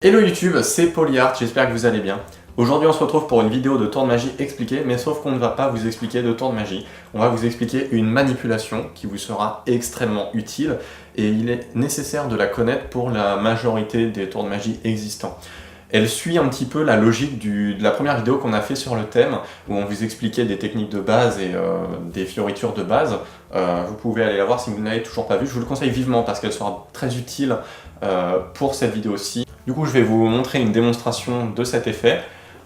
Hello YouTube, c'est Polyart, j'espère que vous allez bien. Aujourd'hui on se retrouve pour une vidéo de tour de magie expliquée, mais sauf qu'on ne va pas vous expliquer de tour de magie. On va vous expliquer une manipulation qui vous sera extrêmement utile et il est nécessaire de la connaître pour la majorité des tours de magie existants. Elle suit un petit peu la logique de la première vidéo qu'on a fait sur le thème, où on vous expliquait des techniques de base et des fioritures de base. Vous pouvez aller la voir si vous ne l'avez toujours pas vue, je vous le conseille vivement parce qu'elle sera très utile pour cette vidéo-ci. Du coup, je vais vous montrer une démonstration de cet effet.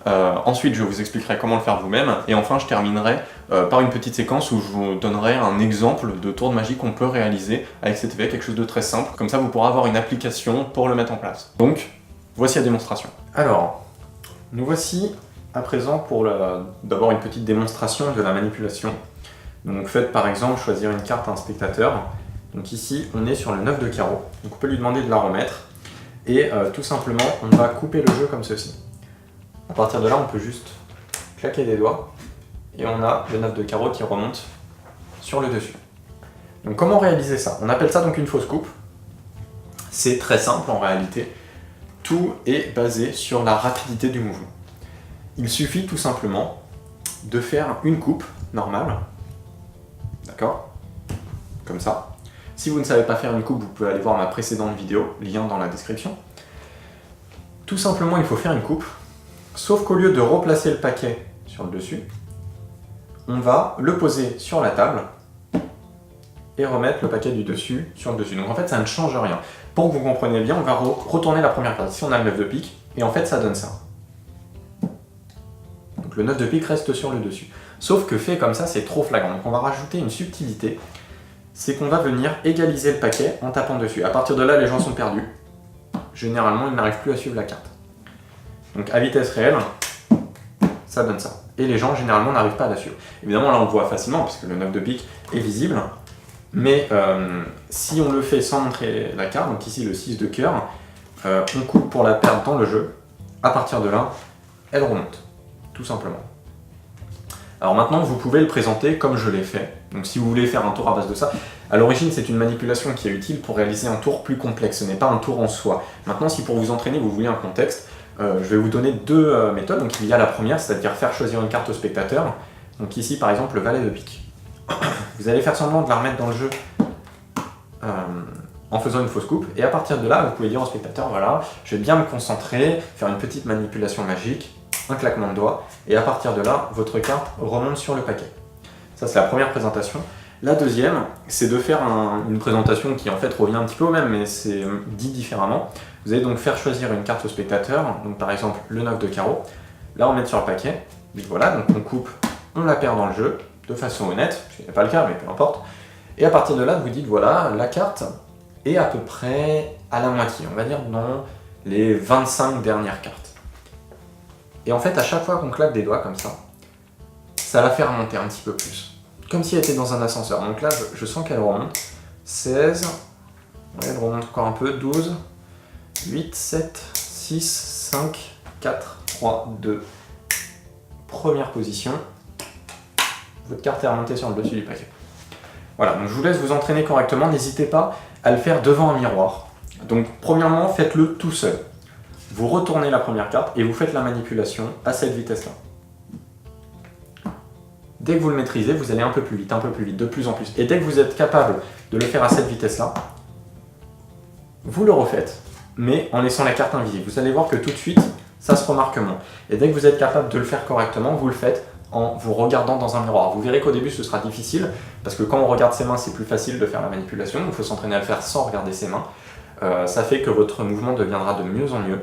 Ensuite, je vous expliquerai comment le faire vous-même. Et enfin, je terminerai par une petite séquence où je vous donnerai un exemple de tour de magie qu'on peut réaliser avec cet effet, quelque chose de très simple. Comme ça, vous pourrez avoir une application pour le mettre en place. Donc, voici la démonstration. Alors, nous voici à présent pour d'abord une petite démonstration de la manipulation. Donc, faites par exemple choisir une carte à un spectateur. Donc ici, on est sur le 9 de carreau. Donc, on peut lui demander de la remettre. Et tout simplement, on va couper le jeu comme ceci. À partir de là, on peut juste claquer des doigts et on a le 9 de carreau qui remonte sur le dessus. Donc comment réaliser ça? On appelle ça donc une fausse coupe. C'est très simple en réalité. Tout est basé sur la rapidité du mouvement. Il suffit tout simplement de faire une coupe normale. D'accord? Comme ça. Si vous ne savez pas faire une coupe, vous pouvez aller voir ma précédente vidéo, lien dans la description. Tout simplement, il faut faire une coupe, sauf qu'au lieu de replacer le paquet sur le dessus, on va le poser sur la table et remettre le paquet du dessus sur le dessus. Donc en fait, ça ne change rien. Pour que vous compreniez bien, on va retourner la première carte. Ici, on a le 9 de pique, et en fait, ça donne ça. Donc le 9 de pique reste sur le dessus. Sauf que fait comme ça, c'est trop flagrant. Donc on va rajouter une subtilité. C'est qu'on va venir égaliser le paquet en tapant dessus. À partir de là, les gens sont perdus. Généralement, ils n'arrivent plus à suivre la carte. Donc à vitesse réelle, ça donne ça. Et les gens, généralement, n'arrivent pas à la suivre. Évidemment, là, on le voit facilement, puisque le 9 de pique est visible. Mais si on le fait sans montrer la carte, donc ici le 6 de cœur, on coupe pour la perdre dans le jeu. À partir de là, elle remonte, tout simplement. Alors maintenant, vous pouvez le présenter comme je l'ai fait. Donc si vous voulez faire un tour à base de ça, à l'origine, c'est une manipulation qui est utile pour réaliser un tour plus complexe. Ce n'est pas un tour en soi. Maintenant, si pour vous entraîner, vous voulez un contexte, je vais vous donner deux méthodes. Donc il y a la première, c'est-à-dire faire choisir une carte au spectateur. Donc ici, par exemple, le valet de pique. Vous allez faire semblant de la remettre dans le jeu en faisant une fausse coupe. Et à partir de là, vous pouvez dire au spectateur, voilà, je vais bien me concentrer, faire une petite manipulation magique, un claquement de doigts, et à partir de là, votre carte remonte sur le paquet. Ça, c'est la première présentation. La deuxième, c'est de faire une présentation qui en fait revient un petit peu au même, mais c'est dit différemment. Vous allez donc faire choisir une carte au spectateur, donc par exemple le 9 de carreau, là on met sur le paquet, puis voilà, donc on coupe, on la perd dans le jeu, de façon honnête, ce n'est pas le cas, mais peu importe. Et à partir de là, vous dites voilà, la carte est à peu près à la moitié, on va dire dans les 25 dernières cartes. Et en fait, à chaque fois qu'on claque des doigts comme ça la fait remonter un petit peu plus. Comme si elle était dans un ascenseur. Donc là, je sens qu'elle remonte. 16, ouais, elle remonte encore un peu. 12, 8, 7, 6, 5, 4, 3, 2. Première position. Votre carte est remontée sur le dessus du paquet. Voilà, donc je vous laisse vous entraîner correctement. N'hésitez pas à le faire devant un miroir. Donc premièrement, faites-le tout seul. Vous retournez la première carte et vous faites la manipulation à cette vitesse-là. Dès que vous le maîtrisez, vous allez un peu plus vite, de plus en plus. Et dès que vous êtes capable de le faire à cette vitesse-là, vous le refaites, mais en laissant la carte invisible. Vous allez voir que tout de suite, ça se remarque moins. Et dès que vous êtes capable de le faire correctement, vous le faites en vous regardant dans un miroir. Vous verrez qu'au début, ce sera difficile, parce que quand on regarde ses mains, c'est plus facile de faire la manipulation. Il faut s'entraîner à le faire sans regarder ses mains. Ça fait que votre mouvement deviendra de mieux en mieux.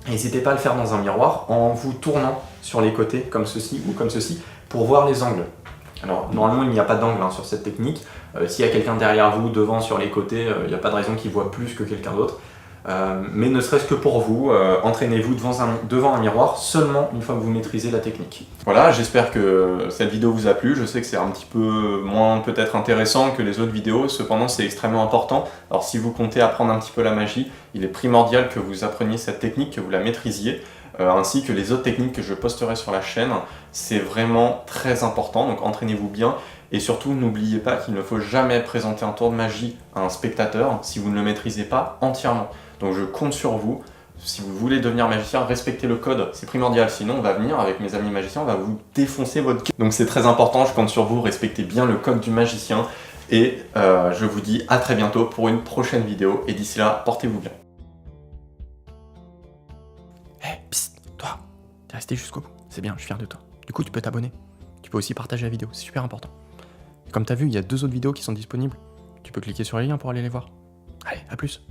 N'hésitez pas à le faire dans un miroir en vous tournant sur les côtés comme ceci ou comme ceci pour voir les angles. Alors normalement il n'y a pas d'angle sur cette technique. S'il y a quelqu'un derrière vous, devant, sur les côtés, il n'y a pas de raison qu'il voit plus que quelqu'un d'autre. Mais ne serait-ce que pour vous, entraînez-vous devant un miroir seulement une fois que vous maîtrisez la technique. Voilà, j'espère que cette vidéo vous a plu. Je sais que c'est un petit peu moins peut-être intéressant que les autres vidéos, cependant c'est extrêmement important. Alors si vous comptez apprendre un petit peu la magie, il est primordial que vous appreniez cette technique, que vous la maîtrisiez, ainsi que les autres techniques que je posterai sur la chaîne. C'est vraiment très important, donc entraînez-vous bien. Et surtout, n'oubliez pas qu'il ne faut jamais présenter un tour de magie à un spectateur si vous ne le maîtrisez pas entièrement. Donc je compte sur vous Si vous voulez devenir magicien, respectez le code, c'est primordial, sinon on va venir avec mes amis magiciens, on va vous défoncer votre code. Donc c'est très important, je compte sur vous, respectez bien le code du magicien, et je vous dis à très bientôt pour une prochaine vidéo, et d'ici là, portez-vous bien. Hey, psst, toi, t'es resté jusqu'au bout, c'est bien, je suis fier de toi. Du coup, tu peux t'abonner, tu peux aussi partager la vidéo, c'est super important. Comme t'as vu, il y a 2 autres vidéos qui sont disponibles, tu peux cliquer sur les liens pour aller les voir. Allez, à plus.